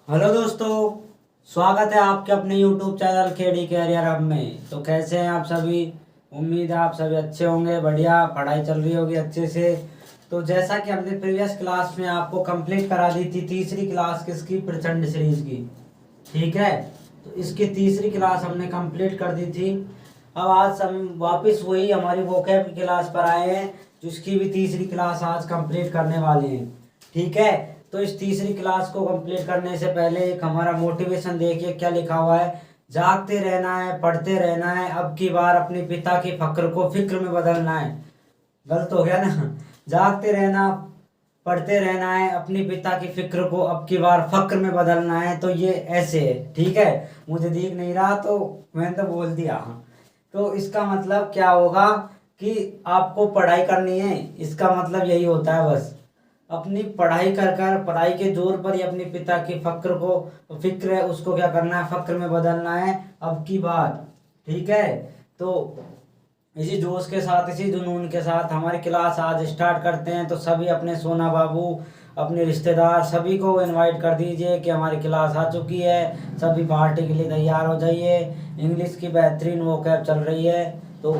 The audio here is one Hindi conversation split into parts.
हेलो दोस्तों, स्वागत है आपके अपने YouTube channel KD career hub में। तो कैसे हैं आप सभी? उम्मीद है आप सभी अच्छे होंगे, बढ़िया पढ़ाई चल रही होगी अच्छे से। तो जैसा कि हमने प्रीवियस क्लास में आपको कंप्लीट करा दी थी तीसरी क्लास किसकी, प्रचंड सीरीज की, ठीक है। तो इसकी तीसरी क्लास हमने कंप्लीट कर दी थी। अब आज हम वापस वही हमारी वोकैब की क्लास पर आए हैं, जिसकी भी तीसरी क्लास आज कंप्लीट करने वाले हैं, ठीक है। तो इस तीसरी क्लास को कंप्लीट करने से पहले एक हमारा मोटिवेशन देखिए क्या लिखा हुआ है। जागते रहना है, पढ़ते रहना है, अब की बार अपने पिता के फक्र को फिक्र में बदलना है। गलत हो गया ना। जागते रहना, पढ़ते रहना है, अपने पिता की फिक्र को अब की बार फक्र में बदलना है। तो ये ऐसे है, ठीक है। मुझे दिख नहीं रहा तो मैंने तो बोल दिया। तो इसका मतलब क्या होगा कि आपको पढ़ाई करनी है, इसका मतलब यही होता है बस। अपनी पढ़ाई कर कर पढ़ाई के जोर पर ही अपने पिता के फक्र को फिक्र है उसको क्या करना है, फक्र में बदलना है अब की बार, ठीक है। तो इसी जोश के साथ, इसी जुनून के साथ हमारी क्लास आज स्टार्ट करते हैं। तो सभी अपने सोना बाबू, अपने रिश्तेदार सभी को इनवाइट कर दीजिए कि हमारी क्लास आ चुकी है। सभी पार्टी के लिए तैयार हो जाइए। इंग्लिश की बेहतरीन वोकैब चल रही है, तो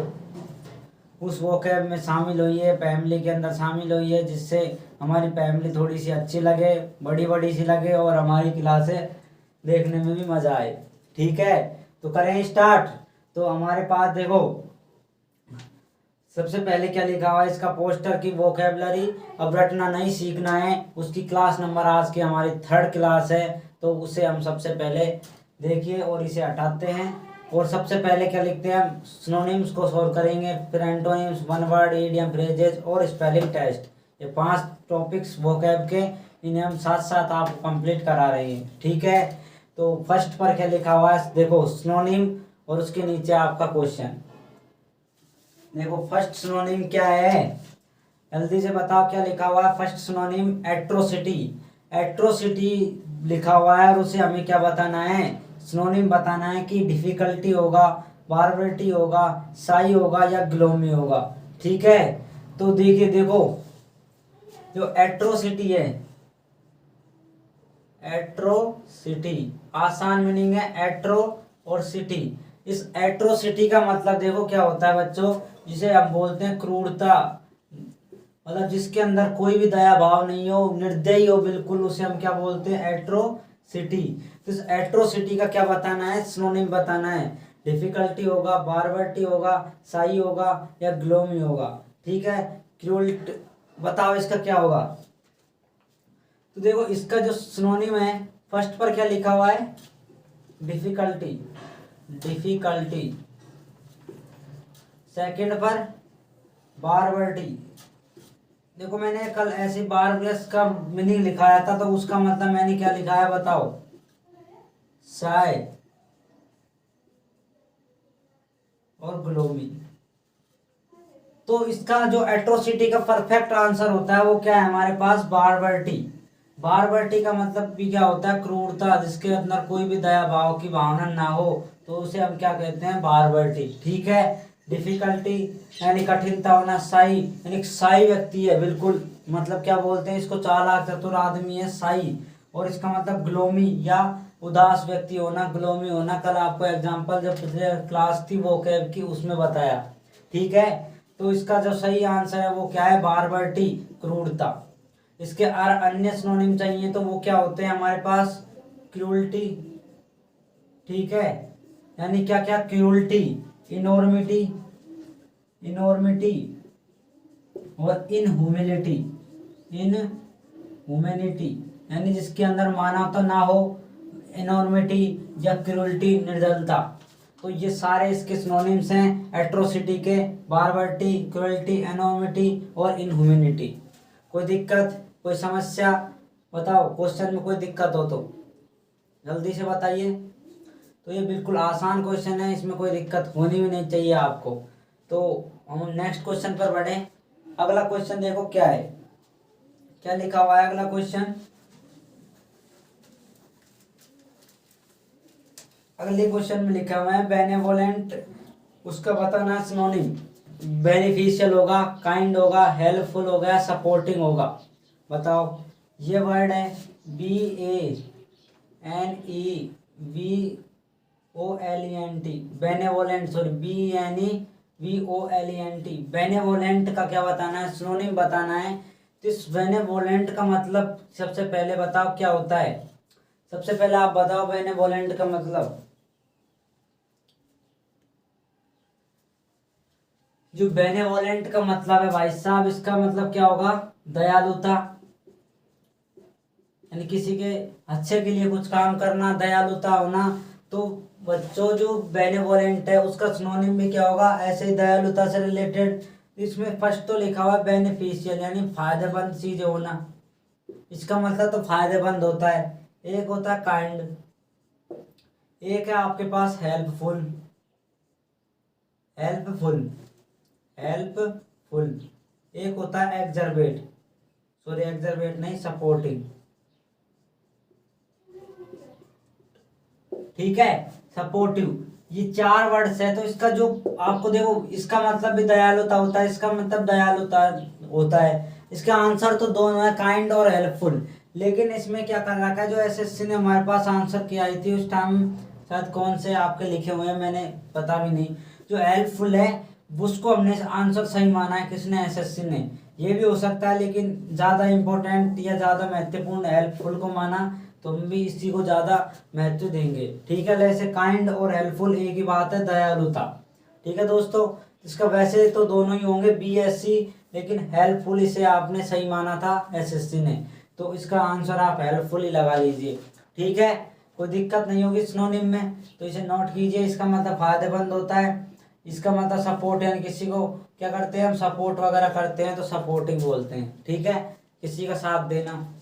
उस वोकैब में शामिल होइए, फैमिली के अंदर शामिल होइए, जिससे हमारी फैमिली थोड़ी सी अच्छी लगे, बड़ी बड़ी सी लगे और हमारी क्लासें देखने में भी मज़ा आए, ठीक है। तो करें स्टार्ट। तो हमारे पास देखो सबसे पहले क्या लिखा हुआ है, इसका पोस्टर की वोकैबलरी अब रटना नहीं सीखना है। उसकी क्लास नंबर आज की हमारी 3rd क्लास है, तो उसे हम सबसे पहले देखिए और इसे हटाते हैं। और सबसे पहले क्या लिखते हैं, हम सिनोनिम्स को सॉल्व करेंगे, फिर antonyms, one word, idiom, phrases और स्पेलिंग टेस्ट। ये 5 टॉपिक्स वोकैब के, इन्हें हम साथ साथ आप कंप्लीट करा रहे हैं, ठीक है। तो फर्स्ट पर क्या लिखा हुआ है देखो, सिनोनिम, और उसके नीचे आपका क्वेश्चन देखो। फर्स्ट सिनोनिम क्या है, जल्दी से बताओ क्या लिखा हुआ है। फर्स्ट सिनोनिम एट्रोसिटी, एट्रोसिटी लिखा हुआ है। और उसे हमें क्या बताना है, सिनोनिम बताना है कि डिफिकल्टी होगा, बार्बरिटी होगा, साई होगा या ग्लोमी होगा, ठीक है। तो देखिए देखो, जो एट्रोसिटी है, एट्रोसिटी आसान मीनिंग है, एट्रो और सिटी। इस एट्रोसिटी का मतलब देखो क्या होता है बच्चों, जिसे हम बोलते हैं क्रूरता, मतलब जिसके अंदर कोई भी दया भाव नहीं हो, निर्दयी हो बिल्कुल, उसे हम क्या बोलते हैं, एट्रोसिटी। तो इस एट्रोसिटी का क्या बताना है, सिनोनिम बताना है। डिफिकल्टी होगा, बार्बरिटी होगा, साई होगा या ग्लोमी होगा, ठीक है। क्रूरट बताओ इसका क्या होगा। तो देखो इसका जो सिनोनिम है, फर्स्ट पर क्या लिखा हुआ है, डिफिकल्टी, डिफिकल्टी। सेकंड पर बार्बरिटी। देखो मैंने कल ऐसे बार्बरस का मीनिंग लिखाया था, तो उसका मतलब मैंने क्या लिखा है बताओ, साय और ग्लोमी। तो इसका जो एट्रोसिटी का परफेक्ट आंसर होता है वो क्या है हमारे पास, बार्बरिटी। बार्बरिटी का मतलब भी क्या होता है, क्रूरता, जिसके अंदर कोई भी दया भाव की भावना ना हो, तो उसे हम क्या कहते हैं, बार्बरिटी, ठीक है। डिफिकल्टी यानी कठिनता होना, साई यानी साई व्यक्ति है बिल्कुल, मतलब क्या बोलते हैं इसको, चालाक चतुर आदमी है, साई। और इसका मतलब ग्लोमी या उदास व्यक्ति होना, ग्लोमी होना। कल आपको एग्जाम्पल जब पिछले क्लास थी वो कैब की उसमें बताया, ठीक है। तो इसका जो सही आंसर है वो क्या है, बार्बरिटी, क्रूरता। इसके अन्य सिनोनिम चाहिए तो वो क्या होते हैं हमारे पास, क्रूरटी, ठीक है। यानी क्या क्या, क्रूरटी, इनॉर्मिटी, इनॉर्मिटी और इनह्यूमिलिटी, इनह्यूमैनिटी यानी जिसके अंदर मानवता ना हो, इनॉर्मिटी या क्रूरटी, निर्दयता। तो ये सारे इसके सिनोनिम्स हैं एट्रोसिटी के, बार्बरिटी, क्रूरटी, एनोमिटी और इनह्यूमैनिटी। कोई दिक्कत, कोई समस्या बताओ, क्वेश्चन में कोई दिक्कत हो तो जल्दी से बताइए। तो ये बिल्कुल आसान क्वेश्चन है, इसमें कोई दिक्कत होनी भी नहीं चाहिए आपको। तो हम नेक्स्ट क्वेश्चन पर बढ़े। अगला क्वेश्चन देखो क्या है, क्या लिखा हुआ है अगला क्वेश्चन। अगले क्वेश्चन में लिखा हुआ है बेनेवोलेंट, उसका बताना है सिनोनिम। बेनिफिशियल होगा, काइंड होगा, हेल्पफुल होगा, सपोर्टिंग होगा। बताओ, ये वर्ड है BANEFICIAL, BENEVOLENT, benevolent, sorry BENEVOLENT, benevolent का क्या बताना है, सिनोनिम बताना है। तो इस बेनेवोलेंट का मतलब सबसे पहले बताओ क्या होता है। सबसे पहले आप बताओ बेनेवोलेंट का मतलब। जो बेनेवोलेंट का मतलब है भाई साहब, इसका मतलब क्या होगा, दयालुता, यानी किसी के अच्छे के लिए कुछ काम करना, दयालुता होना। तो बच्चों जो बेनेवोलेंट है उसका सिनोनिम भी क्या होगा, ऐसे ही दयालुता से रिलेटेड। इसमें फर्स्ट तो लिखा हुआ है बेनिफिशियल, यानी फायदेमंद चीज होना। इसका मतलब तो फायदेमंद होता है। एक होता है काइंड, एक है आपके पास हेल्पफुल, हेल्पफुल हेल्पफुल, एक होता है एक्जर्वेट, सॉरी एक्जर्वेट नहीं, सपोर्टिंग, ठीक है, सपोर्टिव। ये 4 वर्ड्स है। तो इसका जो आपको देखो, इसका मतलब भी दयालुता होता है, इसका मतलब दयालुता होता है। इसका आंसर तो दोनों है, काइंड और हेल्पफुल। लेकिन इसमें क्या कर रखा है, जो एसएससी ने हमारे पास आंसर की आई थी उस टाइम, शायद कौन से आपके लिखे हुए हैं मैंने पता भी नहीं, जो हेल्पफुल है उसको हमने आंसर सही माना है, किसने, एसएससी ने। ये भी हो सकता है लेकिन ज्यादा इंपॉर्टेंट या ज्यादा महत्वपूर्ण हेल्पफुल को माना, तो हम भी इसी को ज्यादा महत्व देंगे, ठीक है। जैसे काइंड और हेल्पफुल एक ही बात है, दयालुता, ठीक है दोस्तों। इसका वैसे तो दोनों ही होंगे बीएससी, लेकिन हेल्पफुल इसे आपने सही माना था एसएससी ने, तो इसका आंसर आप हेल्पफुल ही लगा लीजिए, ठीक है। कोई दिक्कत नहीं होगी सिनोनिम में, तो इसे नोट कीजिए। इसका मतलब फायदेमंद होता है, इसका मतलब सपोर्ट, यानी किसी को क्या करते हैं हम, सपोर्ट वगैरह करते हैं तो सपोर्टिंग बोलते हैं, ठीक है, किसी का साथ देना।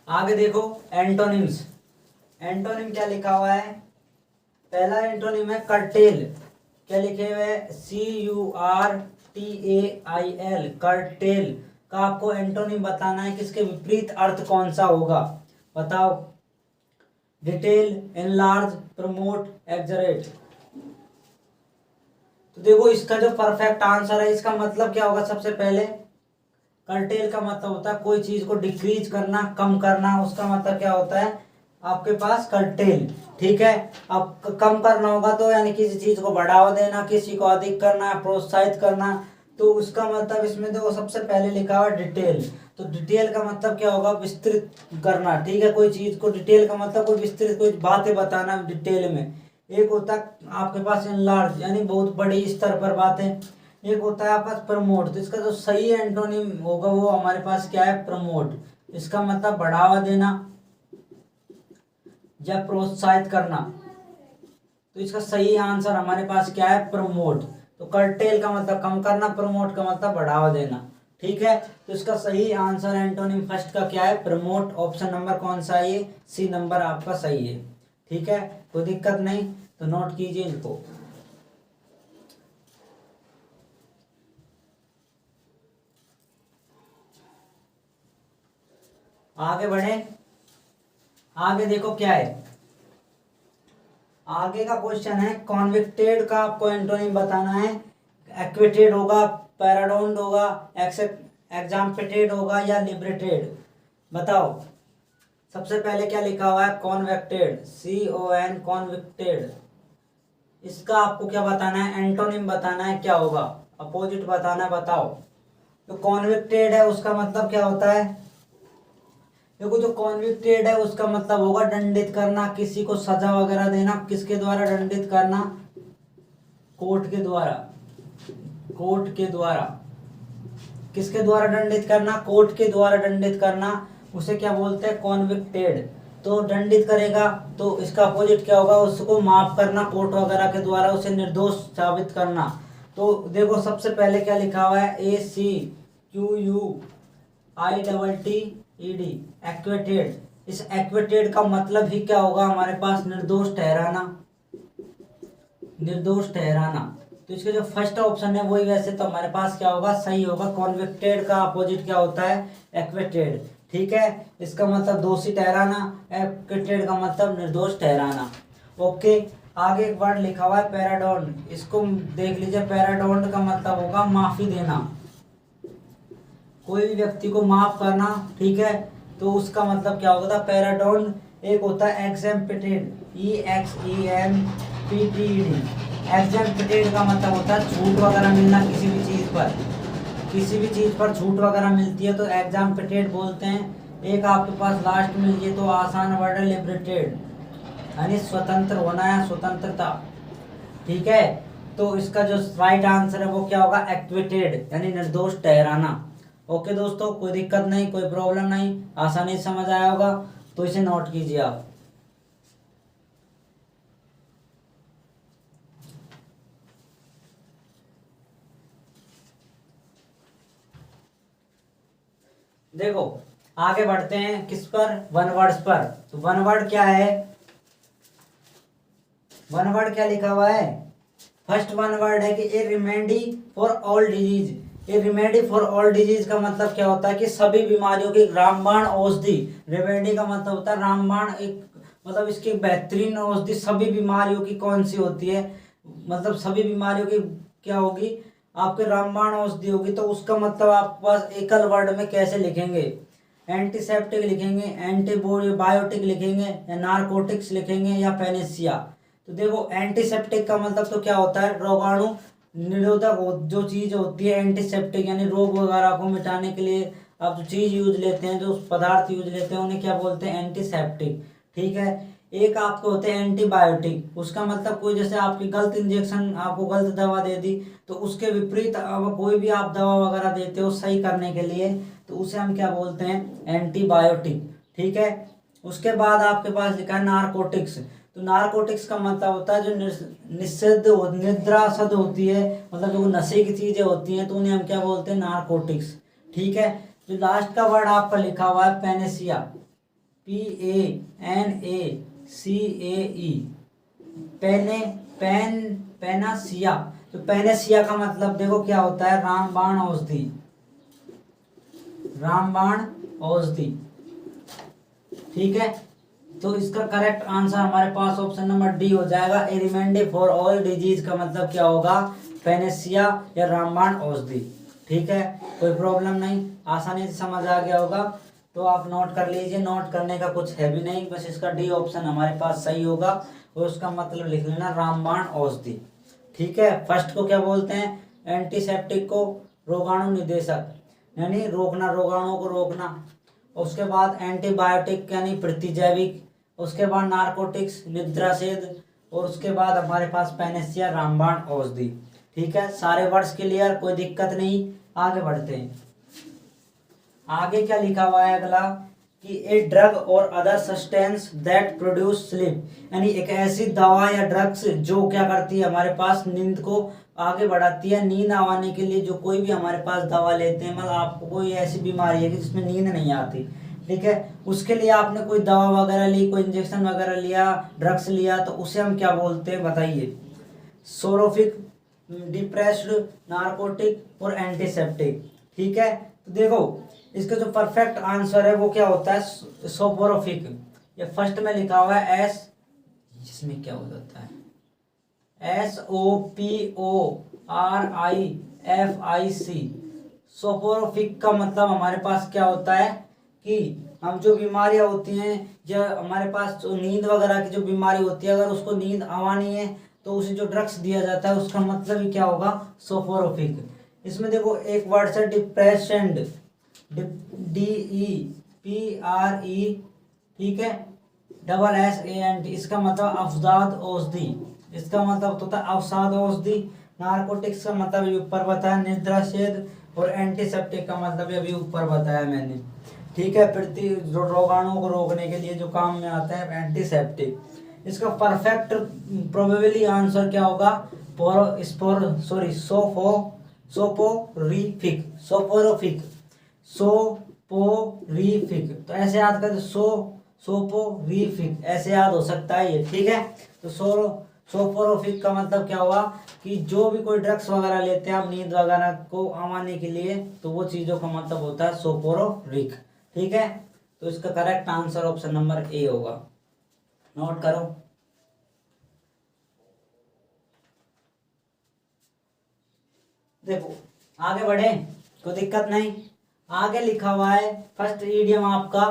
आगे देखो एंटोनिम्स। एंटोनिम क्या लिखा हुआ है, पहला एंटोनिम है कर्टेल। क्या लिखे हुए हैं, CURTAIL, कर्टेल का आपको एंटोनिम बताना है कि इसके विपरीत अर्थ कौन सा होगा, बताओ। Detail, enlarge, promote, exaggerate. तो देखो इसका जो परफेक्ट आंसर है, इसका मतलब क्या होगा, सबसे पहले कर्टेल का मतलब होता है कोई चीज को डिक्रीज करना, कम करना, उसका मतलब क्या होता है आपके पास कर्टेल, ठीक है। अब कम करना होगा तो यानी किसी चीज को बढ़ावा देना, किसी को अधिक करना, प्रोत्साहित करना, तो उसका मतलब इसमें देखो सबसे पहले लिखा हुआ डिटेल। तो डिटेल का मतलब क्या होगा, विस्तृत करना, ठीक है। कोई चीज को डिटेल का मतलब कोई विस्तृत, कोई बातें बताना डिटेल में। एक होता है आपके पास एनलार्ज, यानी बहुत बड़ी स्तर पर बातें। एक होता है आपके पास प्रमोट, तो इसका जो सही एंटोनिम होगा वो हमारे पास क्या है, प्रमोट। इसका मतलब बढ़ावा देना या प्रोत्साहित करना, तो इसका सही आंसर हमारे पास क्या है, प्रमोट। तो कर्टेल का मतलब कम करना, प्रमोट का मतलब बढ़ावा देना, ठीक है। तो इसका सही आंसर एंटोनिम फर्स्ट का क्या है, प्रमोट। ऑप्शन नंबर कौन सा है, ये सी नंबर आपका सही है, ठीक है। कोई दिक्कत नहीं, तो नोट कीजिए इनको। आगे बढ़े, आगे देखो क्या है। आगे का क्वेश्चन है कॉन्विक्टेड का आपको एंटोनिम बताना है। एक्विटेड होगा, पैराडोन्ड होगा, एग्जाम्पिटेड होगा या लिबरेटेड, बताओ। सबसे पहले क्या लिखा हुआ है, कॉन्वेक्टेड, CON, कॉन्विक्टेड। इसका आपको क्या बताना है, एंटोनिम बताना है, क्या होगा, अपोजिट बताना है, बताओ। तो कॉन्विक्टेड है उसका मतलब क्या होता है, देखो जो कॉन्विक्टेड है उसका मतलब होगा दंडित करना, किसी को सजा वगैरह देना। किसके द्वारा दंडित करना, कोर्ट के द्वारा, कोर्ट के द्वारा। किसके द्वारा दंडित करना, कोर्ट के द्वारा दंडित करना, उसे क्या बोलते हैं, कॉन्विक्टेड। तो दंडित करेगा तो इसका अपोजिट क्या होगा, उसको माफ करना, कोर्ट वगैरह के द्वारा उसे निर्दोष साबित करना। तो देखो सबसे पहले क्या लिखा हुआ है, ACQUITTED, एक्विटेड। इस एक्विटेड का मतलब ही क्या होगा हमारे पास, निर्दोष ठहराना, निर्दोष ठहराना। तो इसके जो फर्स्ट ऑप्शन है वही वैसे तो हमारे पास क्या होगा, सही होगा। कॉन्विक्टेड का अपोजिट क्या होता है, एक्विटेड, ठीक है। इसका मतलब दोषी ठहराना, एक्विटेड का मतलब निर्दोष ठहराना, ओके। आगे एक वर्ड लिखा हुआ है पैराडोन, इसको देख लीजिए। पैराडोन का मतलब होगा माफी देना, कोई भी व्यक्ति को माफ करना, ठीक है। तो उसका मतलब क्या होता है पैराडोन। एक होता है एग्जेम्प्टेड, EXEMPTED। एग्जेम्प्टेड का मतलब होता है छूट वगैरह मिलना किसी भी चीज पर, किसी भी चीज पर छूट वगैरह मिलती है तो एग्जेम्प्टेड बोलते हैं। एक आपके पास लास्ट में ये तो आसान वर्ड है लिबरेटेड, यानी स्वतंत्र होना या स्वतंत्रता, ठीक है। तो इसका जो राइट आंसर है वो क्या होगा एक्विटेड, यानी निर्दोष ठहराना। ओके दोस्तों, कोई दिक्कत नहीं, कोई प्रॉब्लम नहीं, आसानी से समझ आया होगा, तो इसे नोट कीजिए आप। देखो आगे बढ़ते हैं किस पर, वन वर्ड्स पर। तो वन वर्ड क्या है, वन वर्ड क्या लिखा हुआ है। फर्स्ट वन वर्ड है कि a remedy for all disease. A remedy for all disease का मतलब क्या होता है कि सभी बीमारियों की रामबाण औषधि। रेमेडी का मतलब होता है रामबाण, एक मतलब इसकी बेहतरीन औषधि सभी बीमारियों की कौन सी होती है, मतलब सभी बीमारियों की क्या होगी आपके रामबाण औषधि होगी। तो उसका मतलब आपके पास एकल वर्ड में कैसे लिखेंगे, एंटीसेप्टिक लिखेंगे, एंटीबायोटिक लिखेंगे, या नारकोटिक्स लिखेंगे, या पेनिसिया। तो देखो एंटीसेप्टिक का मतलब तो क्या होता है रोगाणु निरोधक जो चीज होती है एंटीसेप्टिक, यानी रोग वगैरह को मिटाने के लिए आप जो चीज यूज लेते हैं, जो पदार्थ यूज लेते हैं उन्हें क्या बोलते हैं एंटीसेप्टिक, ठीक है। एक आपको होते हैं एंटीबायोटिक, उसका मतलब कोई जैसे आपकी गलत इंजेक्शन आपको गलत दवा दे दी, तो उसके विपरीत अब कोई भी आप दवा वगैरह देते हो सही करने के लिए, तो उसे हम क्या बोलते हैं एंटीबायोटिक, ठीक है। उसके बाद आपके पास लिखा है नारकोटिक्स। तो नारकोटिक्स का मतलब होता है जो निषिद्ध निद्रासद होती है, मतलब जो नशे की चीजें होती हैं तो उन्हें हम क्या बोलते हैं नारकोटिक्स, ठीक है। जो लास्ट का वर्ड आपका लिखा हुआ है पेनेसिया, PANACAE, पेने पेन पेनासिया। तो पेनेसिया का मतलब देखो क्या होता है रामबाण औषधि, रामबाण औषधि, ठीक है। तो इसका करेक्ट आंसर हमारे पास ऑप्शन नंबर डी हो जाएगा। ए रिमेडी फॉर ऑल डिजीज का मतलब क्या होगा पेनेसिया या रामबाण औषधि, ठीक है। कोई प्रॉब्लम नहीं, आसानी से समझ आ गया होगा, तो आप नोट कर लीजिए। नोट करने का कुछ है भी नहीं, बस इसका डी ऑप्शन हमारे पास सही होगा और उसका मतलब लिख लेना रामबाण औषधि, ठीक है। फर्स्ट को क्या बोलते हैं एंटीसेप्टिक को रोगाणु निदेशक, यानी रोकना, रोगाणुओं को रोकना। उसके बाद एंटीबायोटिक यानी प्रतिजैविक, उसके बाद नारकोटिक्स निद्रासेद, और उसके बाद हमारे पास पेनेसिया रामबाण औषधि, ठीक है। सारे वर्ड्स क्लियर, कोई दिक्कत नहीं, आगे बढ़ते हैं। आगे क्या लिखा हुआ है अगला कि ए ड्रग और other substance that produce sleep, यानी एक ऐसी दवा या ड्रग्स जो क्या करती है हमारे पास नींद को आगे बढ़ाती है। नींद आने के लिए जो कोई भी हमारे पास दवा लेते हैं, मतलब आपको कोई ऐसी बीमारी है कि जिसमें नींद नहीं आती, ठीक है, उसके लिए आपने कोई दवा वगैरह ली, कोई इंजेक्शन वगैरह लिया, ड्रग्स लिया, तो उसे हम क्या बोलते हैं बताइए। सोरोफिक, डिप्रेस्ड, नारकोटिक और एंटीसेप्टिक, ठीक है। तो देखो इसका जो परफेक्ट आंसर है वो क्या होता है सोपोरोफिक। ये फर्स्ट में लिखा हुआ है एस, जिसमें क्या हो जाता है SOPORIFIC। सोपोरोफिक का मतलब हमारे पास क्या होता है कि हम जो बीमारियां होती हैं या हमारे पास जो नींद वगैरह की जो बीमारी होती है, अगर उसको नींद आवानी है तो उसे जो ड्रग्स दिया जाता है उसका मतलब ही क्या होगा सोपोरोफिक। इसमें देखो एक वर्ड से डिप्रेशेंड, DEPRE, ठीक है, SSANT, इसका मतलब अवसाद औषधि, इसका मतलब होता है अवसाद औषधि। नारकोटिक्स का मतलब ये ऊपर बताया निद्रासेद, और एंटीसेप्टिक का मतलब ये भी ऊपर बताया मैंने, ठीक है। प्रति रोगाणुओं को रोकने के लिए जो काम में आता है एंटीसेप्टिक। इसका परफेक्ट प्रोबेबली आंसर क्या होगा सोपोरिफिक, सोपोरोफिक, सोपोरिफिक। तो ऐसे याद कर सोपोरिफिक ऐसे याद हो सकता है ये, ठीक है। तो सोपोरोफिक का मतलब क्या हुआ कि जो भी कोई ड्रग्स वगैरह लेते हैं आप नींद वगैरह को आवाने के लिए, तो वो चीज़ों का मतलब होता है सोपोरोफिक, ठीक है। तो इसका correct answer option number A होगा, नोट करो। देखो आगे बढ़े, कोई दिक्कत नहीं। आगे लिखा हुआ है फर्स्ट ईडियम आपका,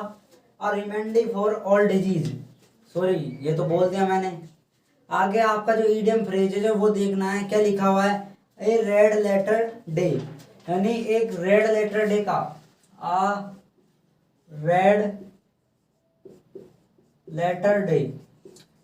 और रिमेंडी फॉर ऑल डिजीज, सॉरी ये तो बोल दिया मैंने। आगे आपका जो ईडियम फ्रेज है जो वो देखना है, क्या लिखा हुआ है, ए रेड लेटर डे, यानी एक रेड लेटर डे का, आ रेड लेटर डे,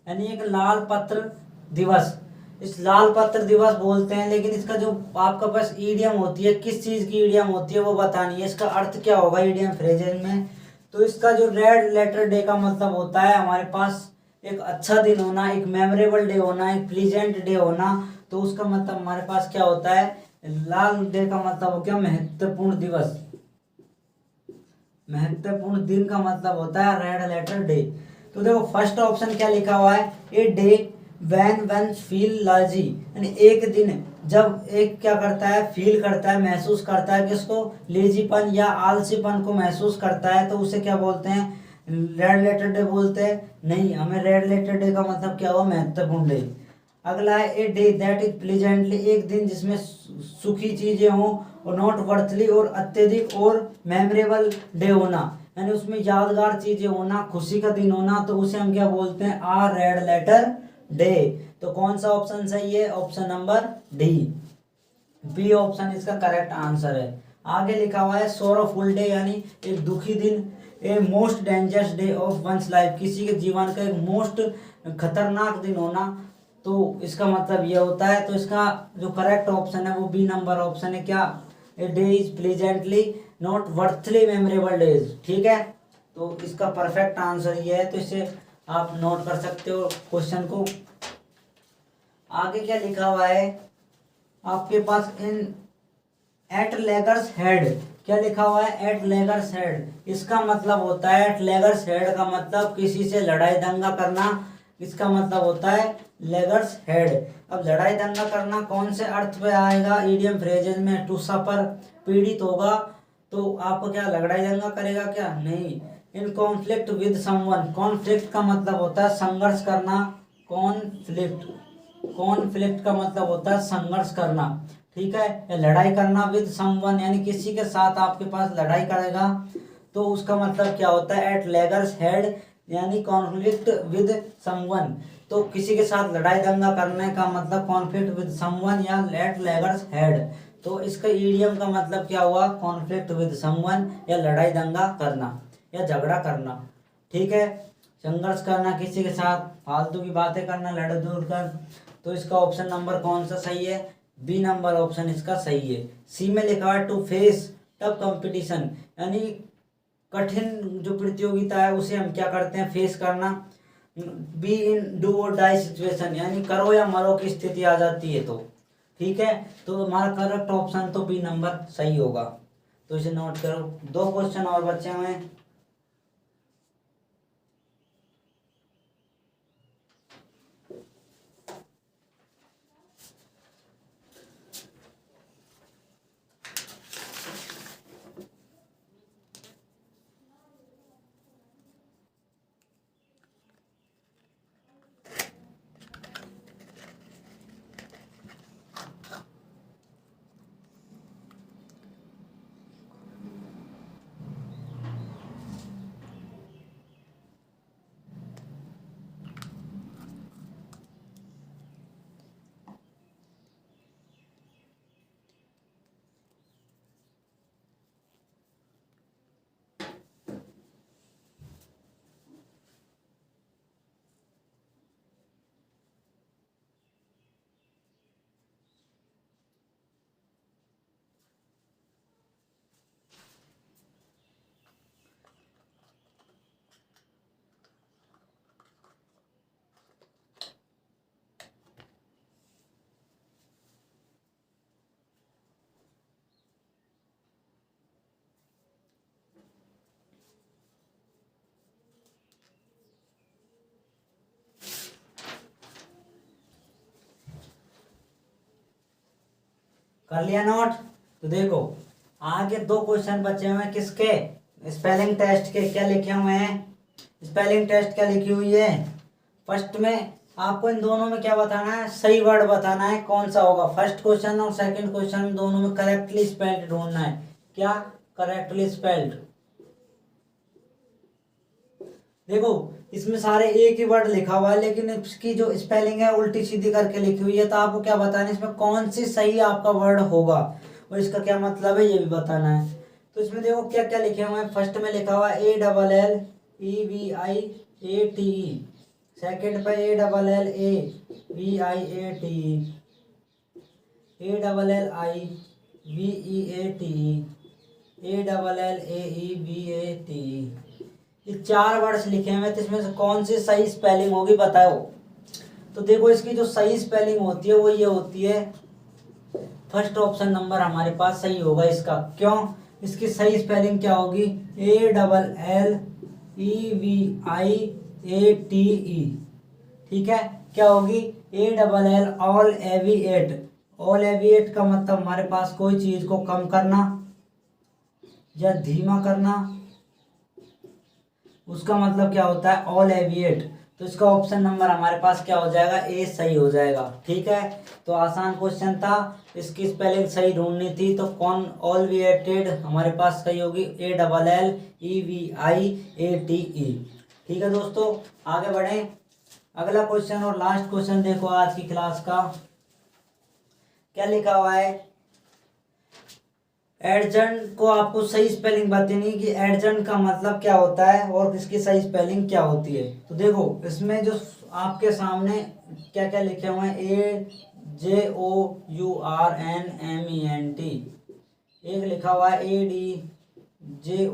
यानी एक लाल पत्र दिवस। इस लाल पत्र दिवस बोलते हैं, लेकिन इसका जो आपका पास ईडियम होती है, किस चीज की ईडियम होती है वो बतानी है, इसका अर्थ क्या होगा ईडियम फ्रेजेज में। तो इसका जो रेड लेटर डे का मतलब होता है हमारे पास एक अच्छा दिन होना, एक मेमोरेबल डे होना, एक प्लीजेंट डे होना। तो उसका मतलब हमारे पास क्या होता है, लाल डे का मतलब हो गया महत्वपूर्ण दिवस, महत्वपूर्ण दिन का मतलब होता है रेड लेटर डे। तो देखो फर्स्ट ऑप्शन क्या लिखा हुआ है, a day when one feel lazy, यानी एक दिन जब एक क्या करता है, फील करता है, महसूस करता है किसको, लेजीपन या आलसीपन को महसूस करता है, तो उसे क्या बोलते हैं, रेड लेटर डे बोलते हैं। नहीं, हमें रेड लेटर डे का मतलब क्या हुआ, महत्वपूर्ण डे। अगला है a day that is pleasantly, एक दिन जिसमें सुखी चीजें हों, और नॉट वर्थली और अत्यधिक और मेमोरेबल डे होना, यानी उसमें यादगार चीजें होना, खुशी का दिन होना, तो उसे हम क्या बोलते हैं, आ रेड लेटर डे। तो कौन सा ऑप्शन सही है, option number D, B option इसका करेक्ट आंसर है। आगे लिखा हुआ है सोरोफुल डे, यानी एक दुखी दिन, a most dangerous day of one's life, किसी के जीवन का एक मोस्ट खतरनाक दिन होना। तो इसका मतलब ये होता है, तो इसका जो करेक्ट ऑप्शन है वो बी नंबर ऑप्शन है, क्या, a day is pleasantly not worthly memorable days, ठीक है। तो इसका परफेक्ट आंसर ये है, तो इसे आप नोट कर सकते हो क्वेश्चन को। आगे क्या लिखा हुआ है आपके पास, इन एट लेगर्स हेड, क्या लिखा हुआ है, एट लेगर्स हेड, इसका मतलब होता है, एट लेगर्स हेड का मतलब किसी से लड़ाई दंगा करना, इसका मतलब होता है लेगर्स हेड। अब लड़ाई दंगा करना कौन से अर्थ पे आएगा ईडियम फ्रेजेज में, टू सफर, पीड़ित होगा, तो आपको क्या लड़ाई दंगा करेगा क्या, नहीं। In conflict with someone, conflict का मतलब होता है संघर्ष करना, कॉन्फ्लिक्ट, कॉन्फ्लिक्ट का मतलब होता है संघर्ष करना, ठीक है, या लड़ाई करना, विद समवन यानी किसी के साथ आपके पास लड़ाई करेगा, तो उसका मतलब क्या होता है, एट लेगर्स हेड, यानी कॉन्फ्लिक्ट विद समवन, तो किसी के साथ लड़ाई दंगा करने का मतलब कॉन्फ्लिक्ट विद समवन या एट लेगर्स हेड। तो इसका ईडियम का मतलब क्या हुआ, कॉन्फ्लिक्ट विद समवन या लड़ाई दंगा करना या झगड़ा करना, ठीक है, संघर्ष करना किसी के साथ, फालतू की बातें करना, लड़ दूर कर। तो इसका ऑप्शन नंबर कौन सा सही है, बी नंबर ऑप्शन इसका सही है। सी में लिखा है टू फेस टफ कंपटीशन, यानी कठिन जो प्रतियोगिता है उसे हम क्या करते हैं, फेस करना। बी इन डू और डाई सिचुएशन, यानी करो या मरो की स्थिति आ जाती है, तो ठीक है, तो हमारा करेक्ट ऑप्शन तो बी नंबर सही होगा। तो इसे नोट करो, दो क्वेश्चन और बचे हुए हैं। कर लिया नोट। तो देखो आगे दो क्वेश्चन बचे हुए हैं किसके, स्पेलिंग टेस्ट के। क्या लिखे हुए हैं, स्पेलिंग टेस्ट क्या लिखी हुई है, फर्स्ट में आपको इन दोनों में क्या बताना है, सही वर्ड बताना है कौन सा होगा। फर्स्ट क्वेश्चन और सेकंड क्वेश्चन दोनों में करेक्टली स्पेल्ड ढूंढना है। क्या? Correctly spelled. देखो इसमें सारे एक ही वर्ड लिखा हुआ है, लेकिन इसकी जो स्पेलिंग है उल्टी सीधी करके लिखी हुई है। तो आपको क्या बताना है, इसमें कौन सी सही आपका वर्ड होगा और इसका क्या मतलब है ये भी बताना है। तो इसमें देखो क्या क्या लिखे हुए हैं। फर्स्ट में लिखा हुआ है ALLEVIATE, सेकंड पे ALLAVIATE, ALLIVEATE, ये 4 वर्ड्स लिखे हुए हैं। तो इसमें से कौन सी सही स्पेलिंग होगी बताओ। तो देखो इसकी जो सही स्पेलिंग होती है वो ये होती है, फर्स्ट ऑप्शन नंबर हमारे पास सही होगा इसका। क्यों? इसकी सही स्पेलिंग क्या होगी, ALLEVIATE। ठीक है, क्या होगी, ALL ऑल एविएट। ऑल एविएट का मतलब हमारे पास कोई चीज को कम करना या धीमा करना, उसका मतलब क्या होता है, ऑल एविएट। तो इसका ऑप्शन नंबर हमारे पास क्या हो जाएगा, ए सही हो जाएगा। ठीक है, तो आसान क्वेश्चन था, इसकी स्पेलिंग सही ढूंढनी थी। तो कौन ऑलविएटेड हमारे पास सही होगी, ALLEVIATE। ठीक है दोस्तों, आगे बढ़े। अगला क्वेश्चन और लास्ट क्वेश्चन देखो आज की क्लास का। क्या लिखा हुआ है, एडजंट को आपको सही स्पेलिंग बतानी कि एडजंट का मतलब क्या होता है और इसकी सही स्पेलिंग क्या होती है। तो देखो इसमें जो आपके सामने क्या क्या लिखे हुए हैं, AJOURNMENT, एक लिखा हुआ है ADJOURMANT,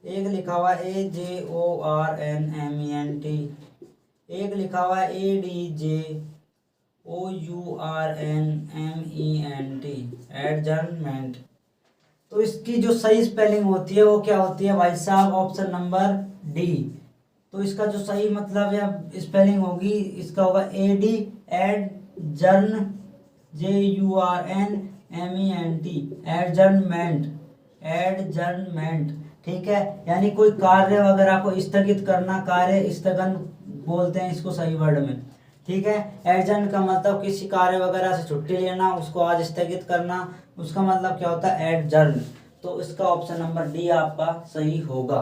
एक लिखा हुआ है AJORNMENT, एक लिखा हुआ है ADJOURNMENT, एडजर्नमेंट। तो इसकी जो सही स्पेलिंग होती है वो क्या होती है भाई साहब, ऑप्शन नंबर डी। तो इसका जो सही मतलब या स्पेलिंग होगी, इसका होगा AD adjourn JURNMENT, adjournment, adjournment. ठीक है, यानी कोई कार्य वगैरह को स्थगित करना, कार्य स्थगन बोलते हैं इसको सही वर्ड में। ठीक है, एडजर्न का मतलब किसी कार्य वगैरह से छुट्टी लेना, उसको आज स्थगित करना, उसका मतलब क्या होता है, एडजर्न। तो इसका ऑप्शन नंबर डी आपका सही होगा।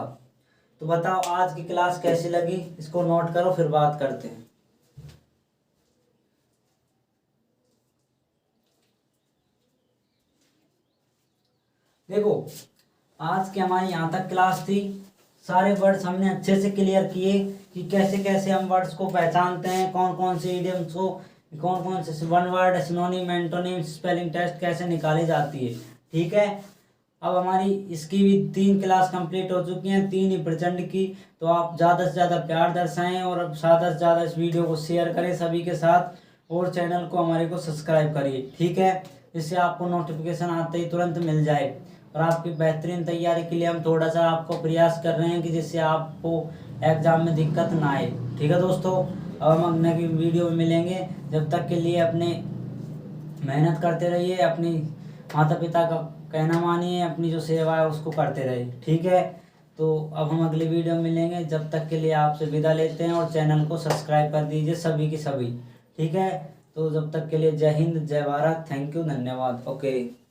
तो बताओ आज की क्लास कैसी लगी, इसको नोट करो फिर बात करते हैं। देखो आज की हमारी यहाँ तक क्लास थी, सारे वर्ड्स हमने अच्छे से क्लियर किए कि कैसे कैसे हम वर्ड्स को पहचानते हैं, कौन कौन से इडियम्स को, कौन कौन से one word, synonym, antonym, spelling test कैसे निकाली जाती है। ठीक है, अब हमारी इसकी भी 3 क्लास कंप्लीट हो चुकी हैं, 3 ही प्रचंड की। तो आप ज़्यादा से ज़्यादा प्यार दर्शाएं और अब ज़्यादा से ज़्यादा इस वीडियो को शेयर करें सभी के साथ, और चैनल को हमारे को सब्सक्राइब करिए। ठीक है, इससे आपको नोटिफिकेशन आते ही तुरंत मिल जाए। और आपकी बेहतरीन तैयारी के लिए हम थोड़ा सा आपको प्रयास कर रहे हैं कि जिससे आपको एग्ज़ाम में दिक्कत ना आए। ठीक है दोस्तों, अब हम अगले की वीडियो में मिलेंगे। जब तक के लिए अपने मेहनत करते रहिए, अपनी माता पिता का कहना मानिए, अपनी जो सेवा है उसको करते रहिए। ठीक है, तो अब हम अगली वीडियो में मिलेंगे। जब तक के लिए आपसे विदा लेते हैं और चैनल को सब्सक्राइब कर दीजिए सभी की सभी। ठीक है, तो जब तक के लिए जय हिंद, जय भारत, थैंक यू, धन्यवाद। ओके।